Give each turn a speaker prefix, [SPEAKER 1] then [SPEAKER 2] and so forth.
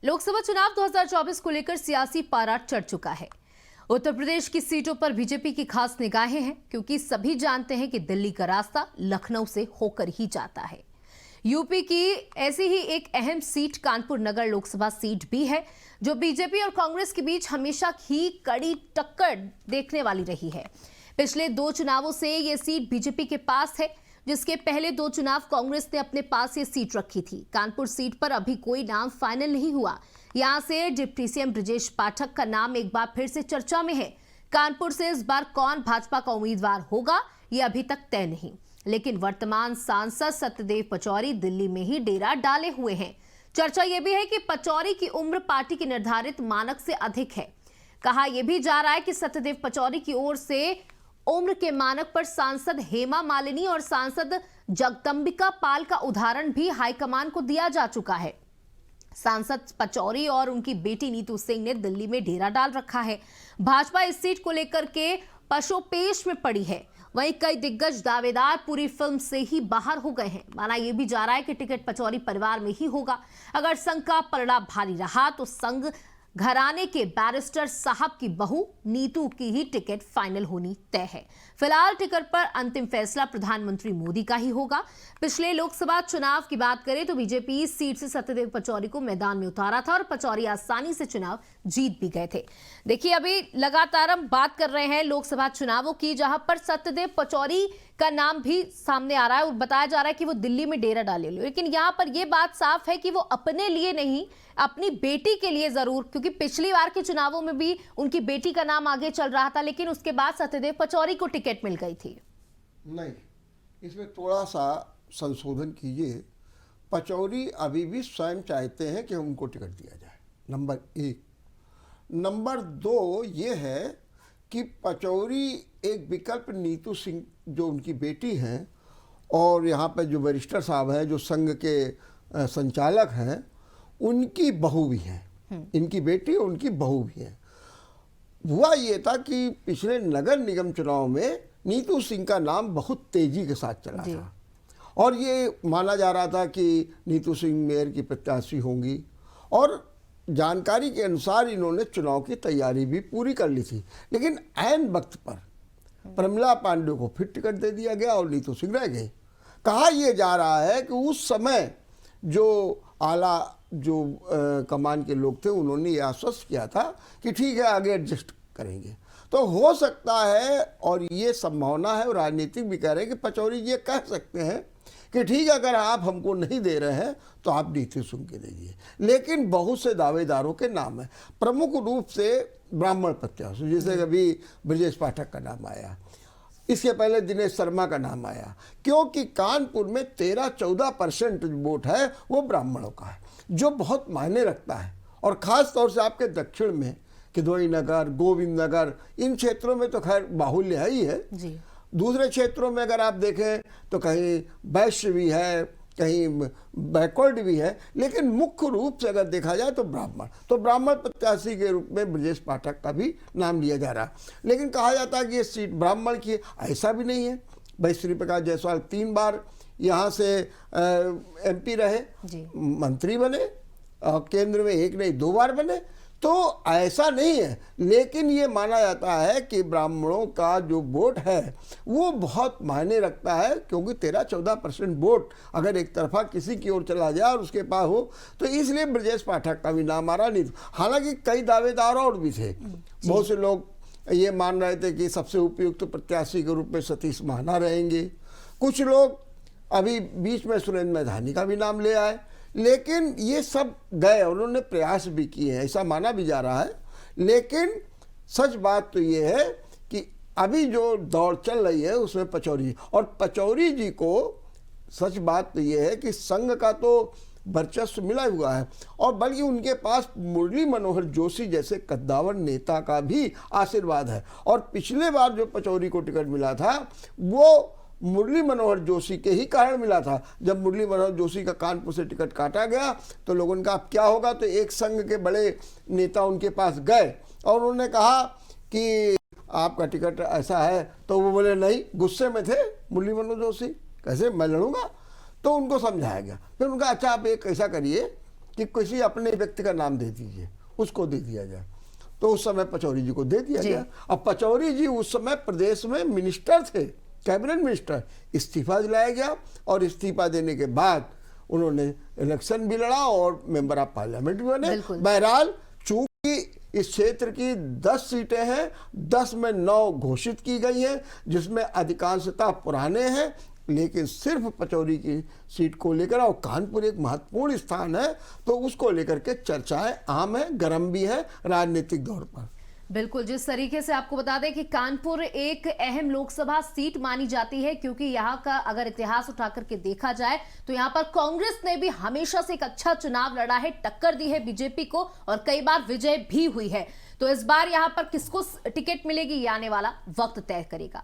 [SPEAKER 1] लोकसभा चुनाव 2024 को लेकर सियासी पारा चढ़ चुका है। उत्तर प्रदेश की सीटों पर बीजेपी की खास निगाहें हैं, क्योंकि सभी जानते हैं कि दिल्ली का रास्ता लखनऊ से होकर ही जाता है। यूपी की ऐसी ही एक अहम सीट कानपुर नगर लोकसभा सीट भी है, जो बीजेपी और कांग्रेस के बीच हमेशा ही कड़ी टक्कर देखने वाली रही है। पिछले 2 चुनावों से ये सीट बीजेपी के पास है, जिसके पहले 2 चुनाव कांग्रेस ने अपने पास ये सीट रखी थी। कानपुर सीट पर अभी कोई नाम फाइनल नहीं हुआ। यहां से डिप्टी सीएम ब्रजेश पाठक का नाम एक बार फिर से चर्चा में है। कानपुर से इस बार कौन भाजपा का उम्मीदवार होगा, ये अभी तक तय नहीं, लेकिन वर्तमान सांसद सत्यदेव पचौरी दिल्ली में ही डेरा डाले हुए हैं। चर्चा यह भी है कि पचौरी की उम्र पार्टी के निर्धारित मानक से अधिक है। कहा यह भी जा रहा है कि सत्यदेव पचौरी की ओर से उम्र के मानक पर सांसद हेमा मालिनी और सांसद जगदंबिका पाल का उदाहरण भी हाईकमान को दिया जा चुका है। सांसद पचौरी और उनकी बेटी नीतू सिंह ने दिल्ली में डेरा डाल रखा है। भाजपा इस सीट को लेकर के पशोपेश में पड़ी है। वहीं कई दिग्गज दावेदार पूरी फिल्म से ही बाहर हो गए हैं। माना यह भी जा रहा है कि टिकट पचौरी परिवार में ही होगा। अगर संघ का पलड़ा भारी रहा तो संघ घराने के बैरिस्टर साहब की बहू नीतू की ही टिकट फाइनल होनी तय है। फिलहाल टिकट पर अंतिम फैसला प्रधानमंत्री मोदी का ही होगा। पिछले लोकसभा चुनाव की बात करें तो बीजेपी इस सीट से सत्यदेव पचौरी को मैदान में उतारा था और पचौरी आसानी से चुनाव जीत भी गए थे। देखिए, अभी लगातार हम बात कर रहे हैं लोकसभा चुनावों की, जहां पर सत्यदेव पचौरी का नाम भी सामने आ रहा है और बताया जा रहा है कि वो दिल्ली में डेरा डाले, लेकिन यहां पर यह बात साफ है कि वो अपने लिए नहीं, अपनी बेटी के लिए जरूर, क्योंकि पिछली बार के चुनावों में भी उनकी बेटी का नाम आगे चल रहा था, लेकिन उसके बाद सत्यदेव पचौरी को टिकट मिल गई थी।
[SPEAKER 2] नहीं, इसमें थोड़ा सा संशोधन कीजिए। पचौरी अभी भी स्वयं चाहते हैं कि उनको टिकट दिया जाए, नंबर 1। नंबर 2 ये है कि पचौरी एक विकल्प नीतू सिंह जो उनकी बेटी हैं और यहाँ पर जो बैरिस्टर साहब हैं जो संघ के संचालक हैं, उनकी बहू भी हैं। इनकी बेटी और उनकी बहू भी है। हुआ ये था कि पिछले नगर निगम चुनाव में नीतू सिंह का नाम बहुत तेजी के साथ चला था और ये माना जा रहा था कि नीतू सिंह मेयर की प्रत्याशी होंगी और जानकारी के अनुसार इन्होंने चुनाव की तैयारी भी पूरी कर ली थी। लेकिन ऐन वक्त पर प्रमिला पांडे को फिर टिकट दे दिया गया और नीतू सिंह रह गए। कहा यह जा रहा है कि उस समय जो आला कमान के लोग थे उन्होंने ये आश्वस्त किया था कि ठीक है, आगे एडजस्ट करेंगे। तो हो सकता है और ये संभावना है और राजनीतिक भी कह रहे हैं कि पचौरी ये कह सकते हैं कि ठीक है, अगर आप हमको नहीं दे रहे हैं तो आप नीतू सिंह के दीजिए। लेकिन बहुत से दावेदारों के नाम है, प्रमुख रूप से ब्राह्मण प्रत्याशी, जैसे कभी ब्रजेश पाठक का नाम आया, इसके पहले दिनेश शर्मा का नाम आया, क्योंकि कानपुर में 13-14% वोट है वो ब्राह्मणों का है, जो बहुत मायने रखता है। और ख़ास तौर से आपके दक्षिण में किदवई नगर, गोविंद नगर, इन क्षेत्रों में तो खैर बाहुल्य है ही है जी। दूसरे क्षेत्रों में अगर आप देखें तो कहीं वैश्य भी है, कहीं बैकवर्ड भी है, लेकिन मुख्य रूप से अगर देखा जाए तो ब्राह्मण प्रत्याशी के रूप में ब्रजेश पाठक का भी नाम लिया जा रहा है। लेकिन कहा जाता है कि ये सीट ब्राह्मण की है, ऐसा भी नहीं है। भाई श्री प्रकाश जायसवाल 3 बार यहाँ से MP रहे, मंत्री बने और केंद्र में 1 नहीं 2 बार बने, तो ऐसा नहीं है। लेकिन ये माना जाता है कि ब्राह्मणों का जो वोट है वो बहुत मायने रखता है, क्योंकि 13-14% वोट अगर एक तरफा किसी की ओर चला जाए और उसके पास हो, तो इसलिए ब्रजेश पाठक का भी नाम आ रहा नहीं। हालांकि कई दावेदार और भी थे। बहुत से लोग ये मान रहे थे कि सबसे उपयुक्त प्रत्याशी के रूप में सतीश महाना रहेंगे। कुछ लोग अभी बीच में सुरेंद्र मैधानी का भी नाम ले आए, लेकिन ये सब गए और उन्होंने प्रयास भी किए हैं, ऐसा माना भी जा रहा है। लेकिन सच बात तो ये है कि अभी जो दौड़ चल रही है उसमें पचौरी, और पचौरी जी को सच बात तो ये है कि संघ का तो वर्चस्व मिला हुआ है, और बल्कि उनके पास मुरली मनोहर जोशी जैसे कद्दावर नेता का भी आशीर्वाद है। और पिछले बार जो पचौरी को टिकट मिला था वो मुरली मनोहर जोशी के ही कारण मिला था। जब मुरली मनोहर जोशी का कानपुर से टिकट काटा गया तो लोगों ने कहा अब क्या होगा, तो एक संघ के बड़े नेता उनके पास गए और उन्होंने कहा कि आपका टिकट ऐसा है, तो वो बोले नहीं, गुस्से में थे मुरली मनोहर जोशी, कैसे मैं लड़ूंगा। तो उनको समझाया गया। फिर उनका अच्छा आप एक ऐसा करिए कि किसी अपने व्यक्ति का नाम दे दीजिए, उसको दे दिया जाए। तो उस समय पचौरी जी को दे दिया गया। अब पचौरी जी उस समय प्रदेश में मिनिस्टर थे, कैबिनेट मिनिस्टर। इस्तीफा दिलाया गया और इस्तीफा देने के बाद उन्होंने इलेक्शन भी लड़ा और मेंबर ऑफ पार्लियामेंट भी बने। बहरहाल चूंकि इस क्षेत्र की 10 सीटें हैं, 10 में 9 घोषित की गई हैं, जिसमें अधिकांशतः पुराने हैं, लेकिन सिर्फ पचौरी की सीट को लेकर, और कानपुर एक महत्वपूर्ण स्थान है, तो उसको लेकर के चर्चाएं आम है, गर्म भी है राजनीतिक दौर पर।
[SPEAKER 1] बिल्कुल, जिस तरीके से आपको बता दें कि कानपुर एक अहम लोकसभा सीट मानी जाती है, क्योंकि यहाँ का अगर इतिहास उठा करके देखा जाए तो यहाँ पर कांग्रेस ने भी हमेशा से एक अच्छा चुनाव लड़ा है, टक्कर दी है बीजेपी को और कई बार विजय भी हुई है। तो इस बार यहाँ पर किसको टिकट मिलेगी, ये आने वाला वक्त तय करेगा।